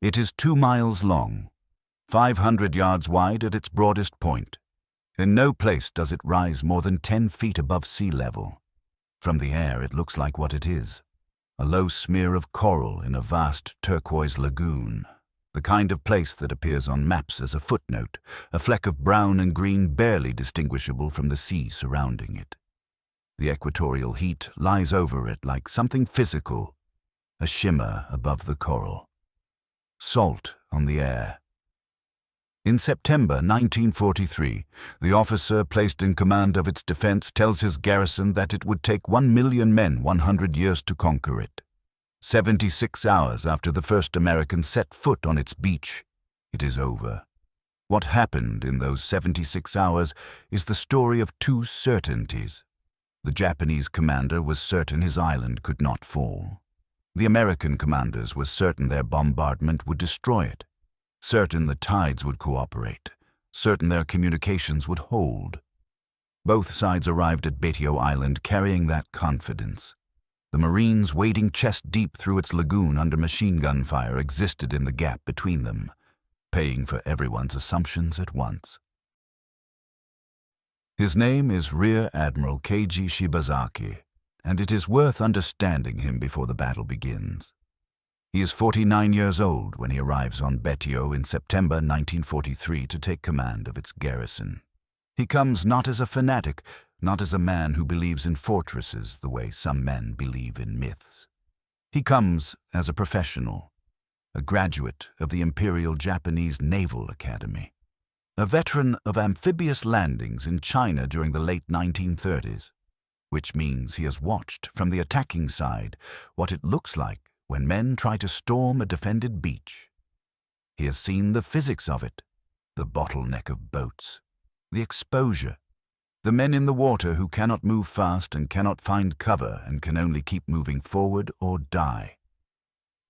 It is 2 miles long, 500 yards wide at its broadest point. In no place does it rise more than 10 feet above sea level. From the air it looks like what it is, a low smear of coral in a vast turquoise lagoon, the kind of place that appears on maps as a footnote, a fleck of brown and green barely distinguishable from the sea surrounding it. The equatorial heat lies over it like something physical, a shimmer above the coral. Salt on the air. In September 1943, the officer placed in command of its defense tells his garrison that it would take 1 million men 100 years to conquer it. 76 hours after the first Americans set foot on its beach, it is over. What happened in those 76 hours is the story of two certainties. The Japanese commander was certain his island could not fall. The American commanders were certain their bombardment would destroy it, certain the tides would cooperate, certain their communications would hold. Both sides arrived at Betio Island carrying that confidence. The Marines wading chest-deep through its lagoon under machine gun fire existed in the gap between them, paying for everyone's assumptions at once. His name is Rear Admiral Keiji Shibazaki, and it is worth understanding him before the battle begins. He is 49 years old when he arrives on Betio in September 1943 to take command of its garrison. He comes not as a fanatic, not as a man who believes in fortresses the way some men believe in myths. He comes as a professional, a graduate of the Imperial Japanese Naval Academy, a veteran of amphibious landings in China during the late 1930s, which means he has watched from the attacking side what it looks like when men try to storm a defended beach. He has seen the physics of it, the bottleneck of boats, the exposure, the men in the water who cannot move fast and cannot find cover and can only keep moving forward or die.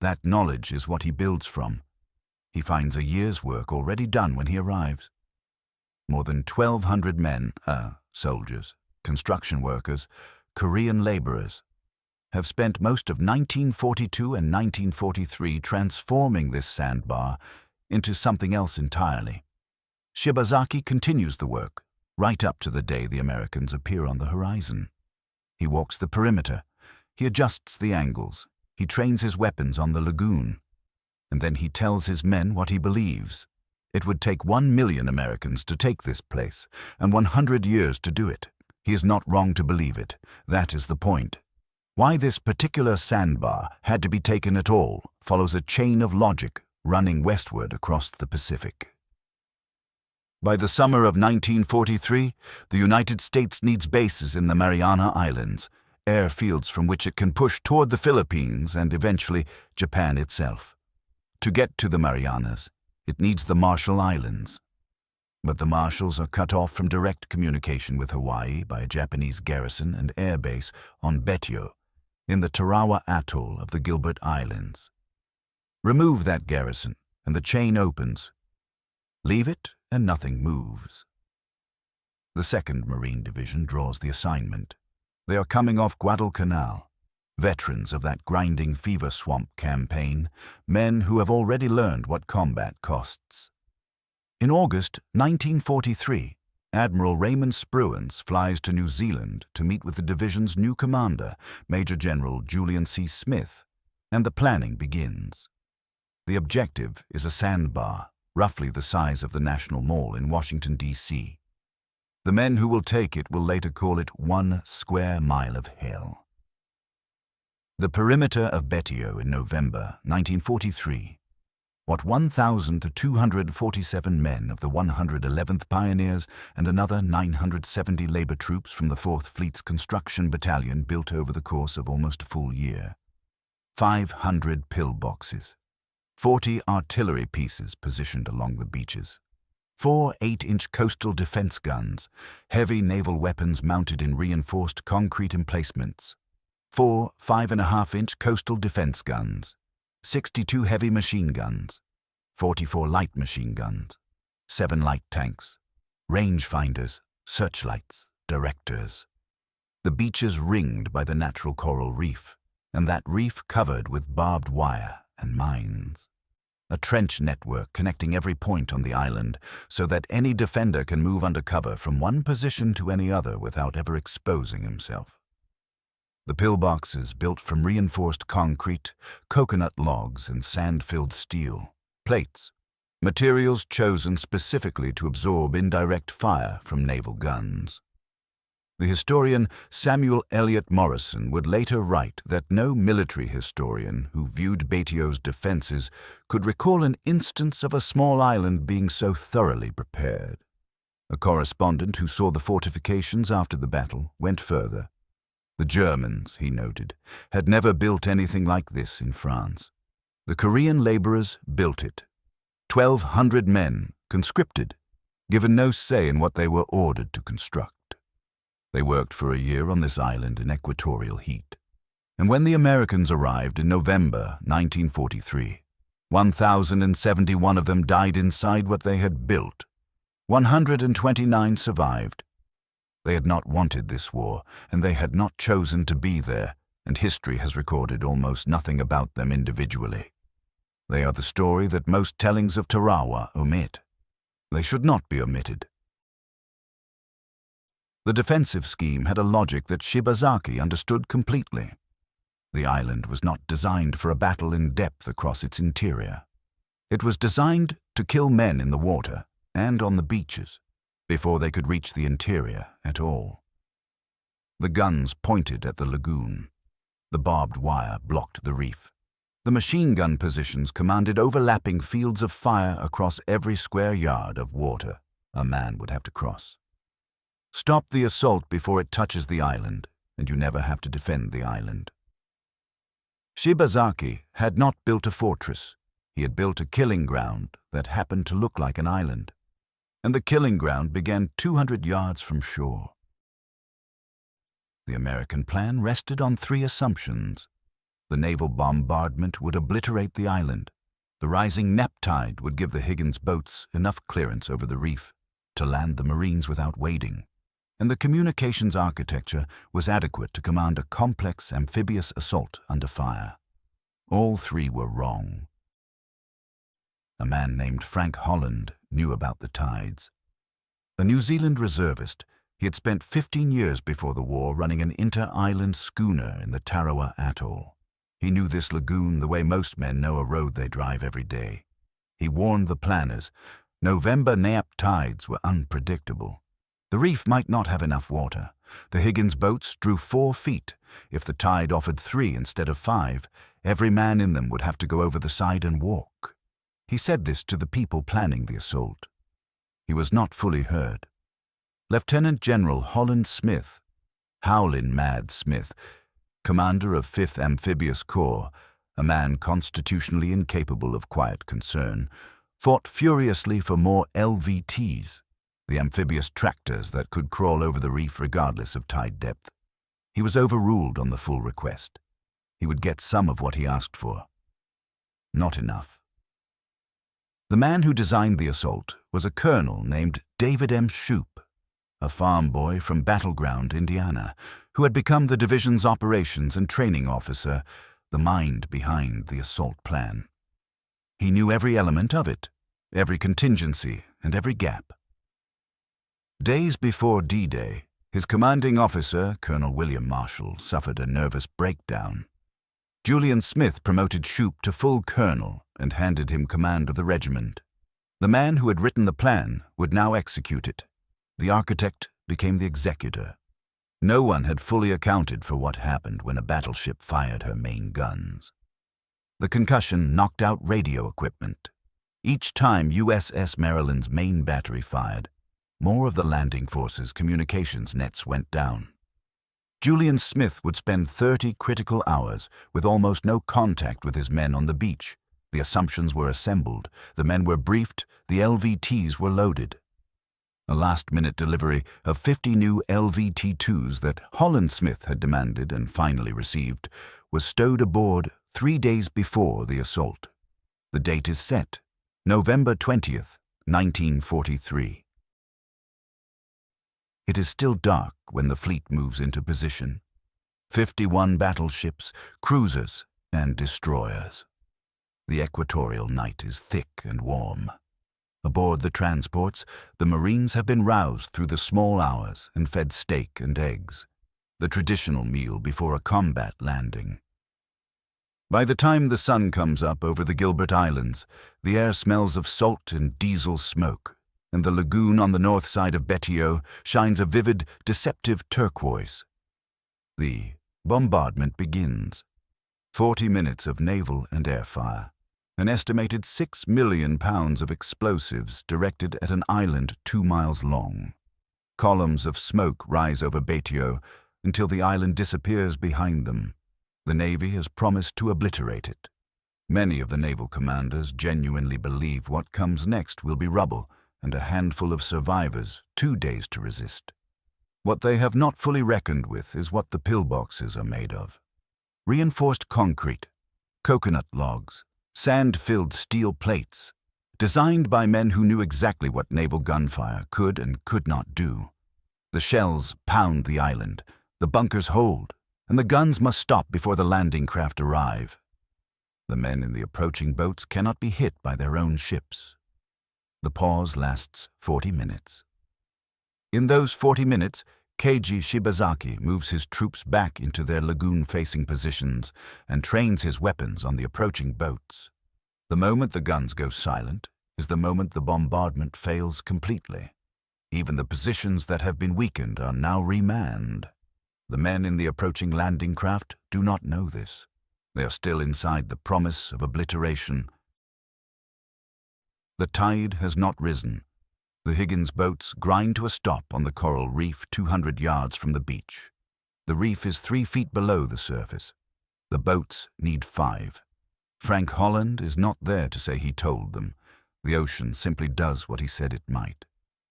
That knowledge is what he builds from. He finds a year's work already done when he arrives. More than 1,200 men, soldiers, construction workers, Korean laborers, have spent most of 1942 and 1943 transforming this sandbar into something else entirely. Shibazaki continues the work, right up to the day the Americans appear on the horizon. He walks the perimeter, he adjusts the angles, he trains his weapons on the lagoon, and then he tells his men what he believes. It would take 1 million Americans to take this place, and 100 years to do it. He is not wrong to believe it. That is the point. Why this particular sandbar had to be taken at all follows a chain of logic running westward across the Pacific. By the summer of 1943, the United States needs bases in the Mariana Islands, airfields from which it can push toward the Philippines and eventually Japan itself. To get to the Marianas, it needs the Marshall Islands. But the Marshalls are cut off from direct communication with Hawaii by a Japanese garrison and air base on Betio, in the Tarawa atoll of the Gilbert Islands. Remove that garrison, and the chain opens. Leave it, and nothing moves. The 2nd Marine Division draws the assignment. They are coming off Guadalcanal, veterans of that grinding fever swamp campaign, men who have already learned what combat costs. In August 1943, Admiral Raymond Spruance flies to New Zealand to meet with the division's new commander, Major General Julian C. Smith, and the planning begins. The objective is a sandbar, roughly the size of the National Mall in Washington, D.C. The men who will take it will later call it 1 square mile of hell. The perimeter of Betio in November 1943. What 1,247 men of the 111th Pioneers and another 970 labor troops from the 4th Fleet's construction battalion built over the course of almost a full year. 500 pillboxes, 40 artillery pieces positioned along the beaches, 4 8-inch coastal defense guns, heavy naval weapons mounted in reinforced concrete emplacements, 4 5.5-inch coastal defense guns, 62 heavy machine guns, 44 light machine guns, 7 light tanks, rangefinders, searchlights, directors. The beach is ringed by the natural coral reef, and that reef covered with barbed wire and mines. a trench network connecting every point on the island so that any defender can move under cover from one position to any other without ever exposing himself. The pillboxes, built from reinforced concrete, coconut logs, and sand-filled steel, plates, materials chosen specifically to absorb indirect fire from naval guns. The historian Samuel Eliot Morison would later write that no military historian who viewed Betio's defenses could recall an instance of a small island being so thoroughly prepared. A correspondent who saw the fortifications after the battle went further. The Germans, he noted, had never built anything like this in France. The Korean laborers built it. 1,200 men, conscripted, given no say in what they were ordered to construct. They worked for a year on this island in equatorial heat. And when the Americans arrived in November 1943, 1,071 of them died inside what they had built. 129 survived. They had not wanted this war, and they had not chosen to be there, and history has recorded almost nothing about them individually. They are the story that most tellings of Tarawa omit. They should not be omitted. The defensive scheme had a logic that Shibazaki understood completely. The island was not designed for a battle in depth across its interior. It was designed to kill men in the water and on the beaches before they could reach the interior at all. The guns pointed at the lagoon. The barbed wire blocked the reef. The machine gun positions commanded overlapping fields of fire across every square yard of water a man would have to cross. Stop the assault before it touches the island, and you never have to defend the island. Shibazaki had not built a fortress. He had built a killing ground that happened to look like an island, and the killing ground began 200 yards from shore. The American plan rested on 3 assumptions. The naval bombardment would obliterate the island. The rising neap tide would give the Higgins boats enough clearance over the reef to land the Marines without wading. And the communications architecture was adequate to command a complex amphibious assault under fire. All 3 were wrong. A man named Frank Holland knew about the tides. A New Zealand reservist, he had spent 15 years before the war running an inter-island schooner in the Tarawa atoll. He knew this lagoon the way most men know a road they drive every day. He warned the planners, November neap tides were unpredictable. The reef might not have enough water. The Higgins boats drew 4 feet. If the tide offered 3 instead of 5, every man in them would have to go over the side and walk. He said this to the people planning the assault. He was not fully heard. Lieutenant General Holland Smith, Howlin' Mad Smith, commander of 5th Amphibious Corps, a man constitutionally incapable of quiet concern, fought furiously for more LVTs, the amphibious tractors that could crawl over the reef regardless of tide depth. He was overruled on the full request. He would get some of what he asked for. Not enough. The man who designed the assault was a colonel named David M. Shoup, a farm boy from Battleground, Indiana, who had become the division's operations and training officer, the mind behind the assault plan. He knew every element of it, every contingency and every gap. Days before D-Day, his commanding officer, Colonel William Marshall, suffered a nervous breakdown. Julian Smith promoted Shoup to full colonel and handed him command of the regiment. The man who had written the plan would now execute it. The architect became the executor. No one had fully accounted for what happened when a battleship fired her main guns. The concussion knocked out radio equipment. Each time USS Maryland's main battery fired, more of the landing force's communications nets went down. Julian Smith would spend 30 critical hours with almost no contact with his men on the beach. The assumptions were assembled, the men were briefed, the LVTs were loaded. A last-minute delivery of 50 new LVT-2s that Holland Smith had demanded and finally received was stowed aboard 3 days before the assault. The date is set, November 20th, 1943. It is still dark when the fleet moves into position. 51 battleships, cruisers, and destroyers. The equatorial night is thick and warm. Aboard the transports, the Marines have been roused through the small hours and fed steak and eggs, the traditional meal before a combat landing. By the time the sun comes up over the Gilbert Islands, the air smells of salt and diesel smoke, and the lagoon on the north side of Betio shines a vivid, deceptive turquoise. The bombardment begins. 40 minutes of naval and air fire. An estimated 6 million pounds of explosives directed at an island 2 miles long. Columns of smoke rise over Betio until the island disappears behind them. The Navy has promised to obliterate it. Many of the naval commanders genuinely believe what comes next will be rubble and a handful of survivors 2 days to resist. What they have not fully reckoned with is what the pillboxes are made of. Reinforced concrete, coconut logs, sand-filled steel plates, designed by men who knew exactly what naval gunfire could and could not do. The shells pound the island, the bunkers hold, and the guns must stop before the landing craft arrive. The men in the approaching boats cannot be hit by their own ships. The pause lasts 40 minutes. In those 40 minutes, Keiji Shibazaki moves his troops back into their lagoon-facing positions and trains his weapons on the approaching boats. The moment the guns go silent is the moment the bombardment fails completely. Even the positions that have been weakened are now remanned. The men in the approaching landing craft do not know this. They are still inside the promise of obliteration. The tide has not risen. The Higgins boats grind to a stop on the coral reef 200 yards from the beach. The reef is 3 feet below the surface. The boats need 5. Frank Holland is not there to say he told them. The ocean simply does what he said it might.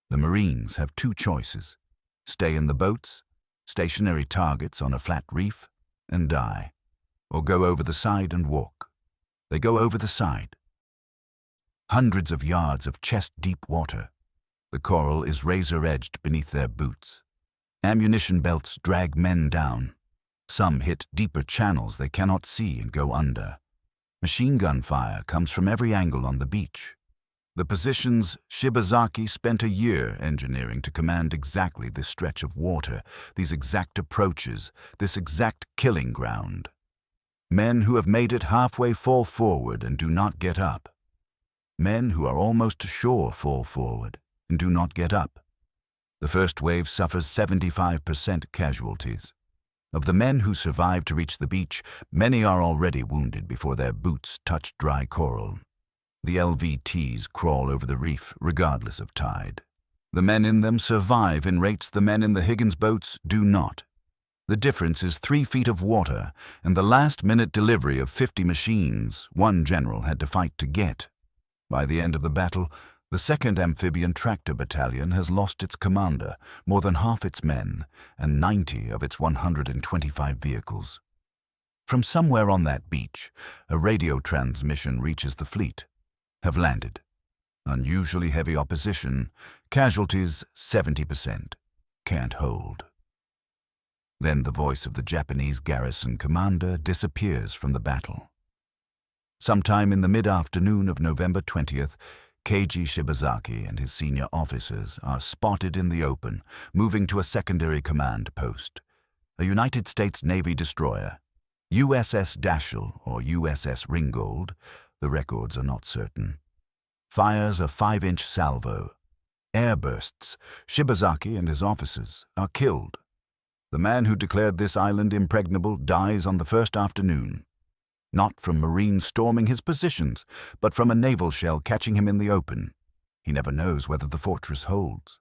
The Marines have 2 choices: stay in the boats, stationary targets on a flat reef, and die, or go over the side and walk. They go over the side. Hundreds of yards of chest-deep water. The coral is razor-edged beneath their boots. Ammunition belts drag men down. Some hit deeper channels they cannot see and go under. Machine gun fire comes from every angle on the beach. The positions Shibazaki spent a year engineering to command exactly this stretch of water, these exact approaches, this exact killing ground. Men who have made it halfway fall forward and do not get up. Men who are almost sure fall forward and do not get up. The first wave suffers 75% casualties. Of the men who survive to reach the beach, many are already wounded before their boots touch dry coral. The LVTs crawl over the reef regardless of tide. The men in them survive in rates the men in the Higgins boats do not. The difference is 3 feet of water and the last-minute delivery of 50 machines one general had to fight to get. By the end of the battle, the 2nd Amphibian Tractor Battalion has lost its commander, more than half its men, and 90 of its 125 vehicles. From somewhere on that beach, a radio transmission reaches the fleet. Have landed. Unusually heavy opposition. Casualties 70%. Can't hold. Then the voice of the Japanese garrison commander disappears from the battle. Sometime in the mid-afternoon of November 20th, Keiji Shibazaki and his senior officers are spotted in the open, moving to a secondary command post. A United States Navy destroyer, USS Dashiell or USS Ringgold, the records are not certain, fires a 5-inch salvo. Air bursts. Shibazaki and his officers are killed. The man who declared this island impregnable dies on the first afternoon. Not from Marines storming his positions, but from a naval shell catching him in the open. He never knows whether the fortress holds.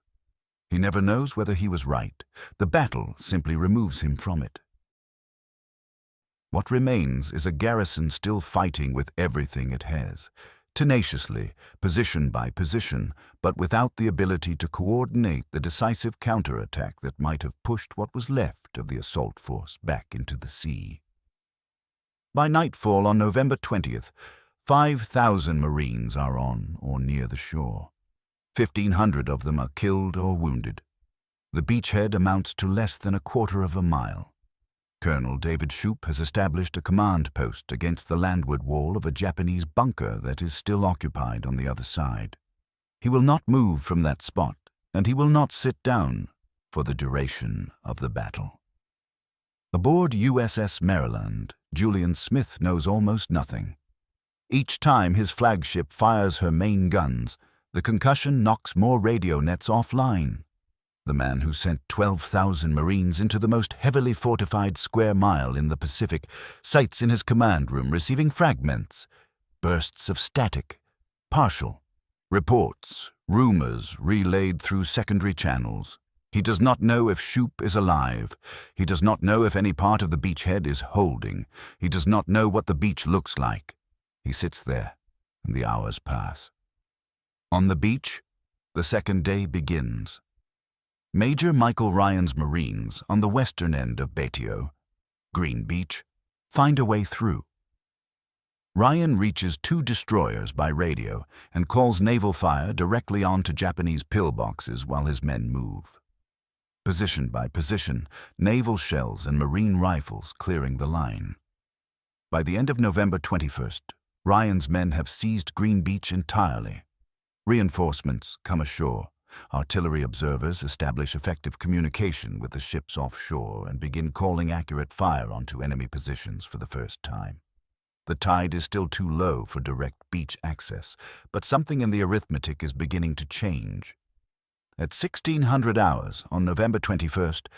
He never knows whether he was right. The battle simply removes him from it. What remains is a garrison still fighting with everything it has, tenaciously, position by position, but without the ability to coordinate the decisive counterattack that might have pushed what was left of the assault force back into the sea. By nightfall on November 20th, 5,000 Marines are on or near the shore. 1,500 of them are killed or wounded. The beachhead amounts to less than a quarter of a mile. Colonel David Shoup has established a command post against the landward wall of a Japanese bunker that is still occupied on the other side. He will not move from that spot, and he will not sit down for the duration of the battle. Aboard USS Maryland, Julian Smith knows almost nothing. Each time his flagship fires her main guns, the concussion knocks more radio nets offline. The man who sent 12,000 Marines into the most heavily fortified square mile in the Pacific sights in his command room receiving fragments, bursts of static, partial, reports, rumors relayed through secondary channels. He does not know if Shoup is alive. He does not know if any part of the beachhead is holding. He does not know what the beach looks like. He sits there, and the hours pass. On the beach, the second day begins. Major Michael Ryan's Marines on the western end of Betio, Green Beach, find a way through. Ryan reaches 2 destroyers by radio and calls naval fire directly onto Japanese pillboxes while his men move. Position by position, naval shells and Marine rifles clearing the line. By the end of November 21st, Ryan's men have seized Green Beach entirely. Reinforcements come ashore. Artillery observers establish effective communication with the ships offshore and begin calling accurate fire onto enemy positions for the first time. The tide is still too low for direct beach access, but something in the arithmetic is beginning to change. At 1600 hours on November 21st,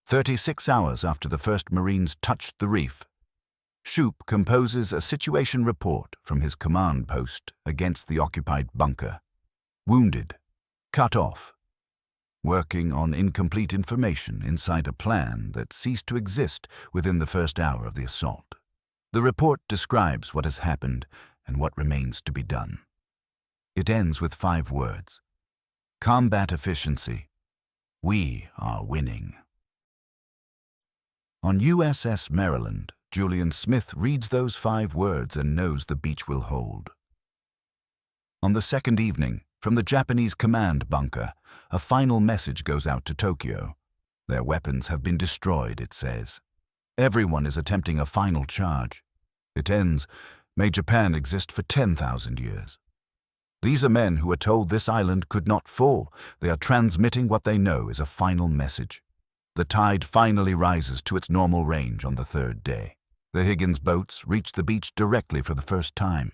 36 hours after the first Marines touched the reef, Shoup composes a situation report from his command post against the occupied bunker. Wounded. Cut off. Working on incomplete information inside a plan that ceased to exist within the first hour of the assault. The report describes what has happened and what remains to be done. It ends with 5 words. Combat efficiency. We are winning. On USS Maryland, Julian Smith reads those 5 words and knows the beach will hold. On the second evening, from the Japanese command bunker, a final message goes out to Tokyo. Their weapons have been destroyed, it says. Everyone is attempting a final charge. It ends, may Japan exist for 10,000 years. These are men who are told this island could not fall. They are transmitting what they know is a final message. The tide finally rises to its normal range on the 3rd day. The Higgins boats reach the beach directly for the first time.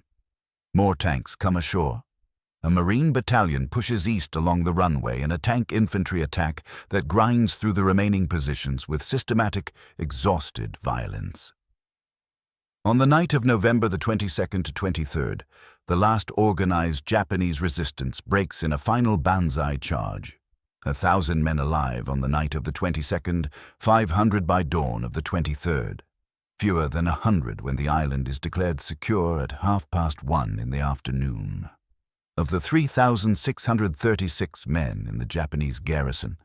More tanks come ashore. A Marine battalion pushes east along the runway in a tank infantry attack that grinds through the remaining positions with systematic, exhausted violence. On the night of November the 22nd to 23rd, the last organized Japanese resistance breaks in a final banzai charge. 1,000 men alive on the night of the 22nd, 500 by dawn of the 23rd. Fewer than 100 when the island is declared secure at 1:30 in the afternoon. Of the 3,636 men in the Japanese garrison,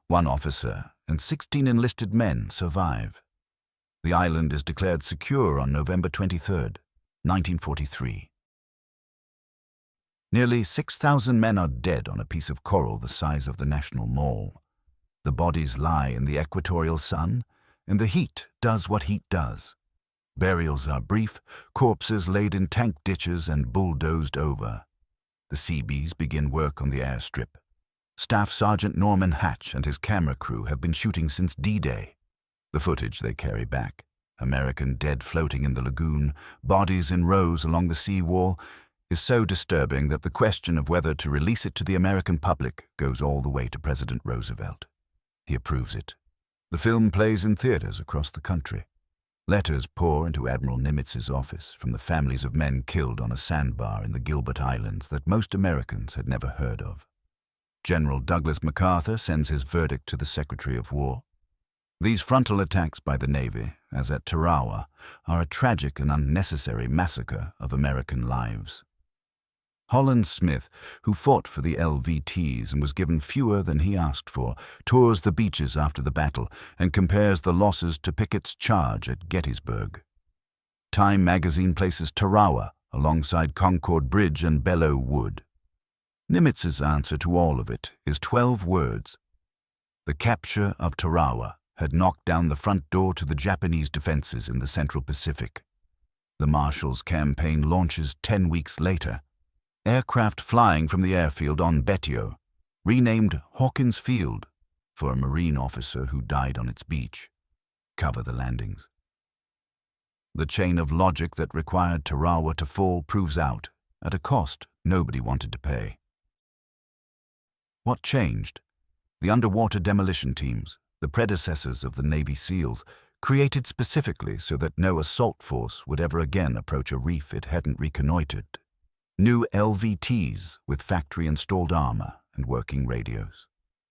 1 officer and 16 enlisted men survive. The island is declared secure on November 23rd, 1943. Nearly 6,000 men are dead on a piece of coral the size of the National Mall. The bodies lie in the equatorial sun, and the heat does what heat does. Burials are brief, corpses laid in tank ditches and bulldozed over. The Seabees begin work on the airstrip. Staff Sergeant Norman Hatch and his camera crew have been shooting since D-Day. The footage they carry back, American dead floating in the lagoon, bodies in rows along the seawall, is so disturbing that the question of whether to release it to the American public goes all the way to President Roosevelt. He approves it. The film plays in theaters across the country. Letters pour into Admiral Nimitz's office from the families of men killed on a sandbar in the Gilbert Islands that most Americans had never heard of. General Douglas MacArthur sends his verdict to the Secretary of War. These frontal attacks by the Navy, as at Tarawa, are a tragic and unnecessary massacre of American lives. Holland Smith, who fought for the LVTs and was given fewer than he asked for, tours the beaches after the battle and compares the losses to Pickett's charge at Gettysburg. Time magazine places Tarawa alongside Concord Bridge and Belleau Wood. Nimitz's answer to all of it is 12 words. The capture of Tarawa had knocked down the front door to the Japanese defenses in the Central Pacific. The Marshall's campaign launches 10 weeks later. Aircraft flying from the airfield on Betio, renamed Hawkins Field for a Marine officer who died on its beach, cover the landings. The chain of logic that required Tarawa to fall proves out, at a cost nobody wanted to pay. What changed? The underwater demolition teams, the predecessors of the Navy SEALs, created specifically so that no assault force would ever again approach a reef it hadn't reconnoitered. New LVTs with factory-installed armor and working radios.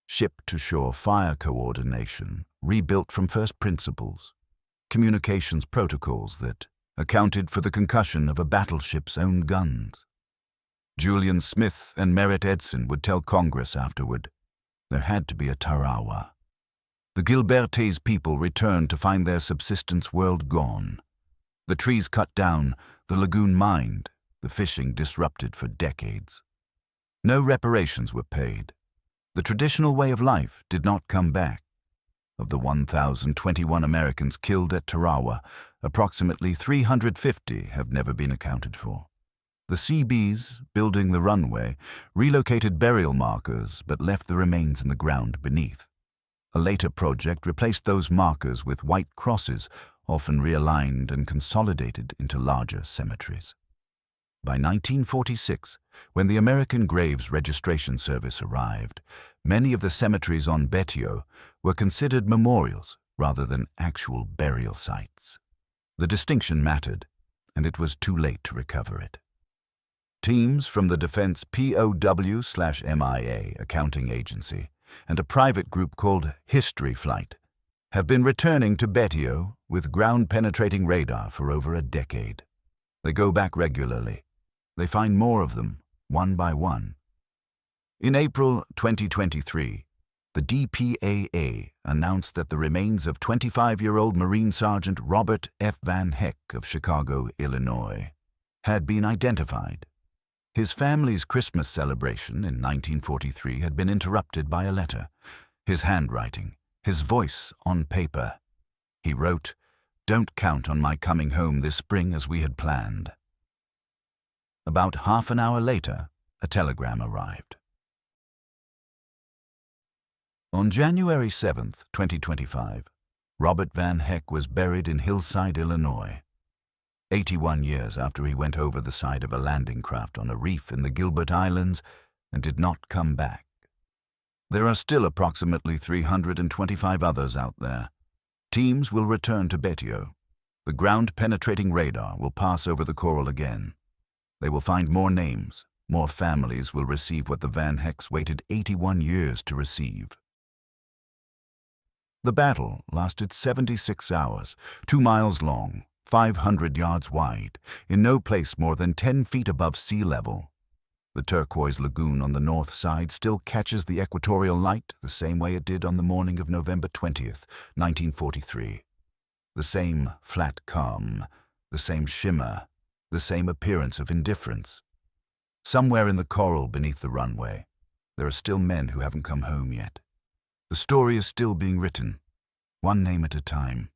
Ship-to-shore fire coordination, rebuilt from first principles. Communications protocols that accounted for the concussion of a battleship's own guns. Julian Smith and Merritt Edson would tell Congress afterward, there had to be a Tarawa. The Gilbertes people returned to find their subsistence world gone. The trees cut down, the lagoon mined, the fishing disrupted for decades. No reparations were paid. The traditional way of life did not come back. Of the 1,021 Americans killed at Tarawa, approximately 350 have never been accounted for. The Seabees, building the runway, relocated burial markers but left the remains in the ground beneath. A later project replaced those markers with white crosses, often realigned and consolidated into larger cemeteries. By 1946, when the American Graves Registration Service arrived, many of the cemeteries on Betio were considered memorials rather than actual burial sites. The distinction mattered, and it was too late to recover it. Teams from the Defense POW/MIA accounting agency and a private group called History Flight have been returning to Betio with ground-penetrating radar for over a decade. They go back regularly. They find more of them, one by one. In April 2023, the DPAA announced that the remains of 25-year-old Marine Sergeant Robert F. Van Heck of Chicago, Illinois, had been identified. His family's Christmas celebration in 1943 had been interrupted by a letter. His handwriting, his voice on paper. He wrote, "Don't count on my coming home this spring as we had planned." About half an hour later, a telegram arrived. On January 7, 2025, Robert Van Heck was buried in Hillside, Illinois. 81 years after he went over the side of a landing craft on a reef in the Gilbert Islands and did not come back. There are still approximately 325 others out there. Teams will return to Betio. The ground-penetrating radar will pass over the coral again. They will find more names. More families will receive what the Van Hecks waited 81 years to receive. The battle lasted 76 hours, 2 miles long, 500 yards wide, in no place more than 10 feet above sea level. The turquoise lagoon on the north side still catches the equatorial light the same way it did on the morning of November 20th, 1943. The same flat calm, the same shimmer, the same appearance of indifference. Somewhere in the coral beneath the runway, there are still men who haven't come home yet. The story is still being written, one name at a time.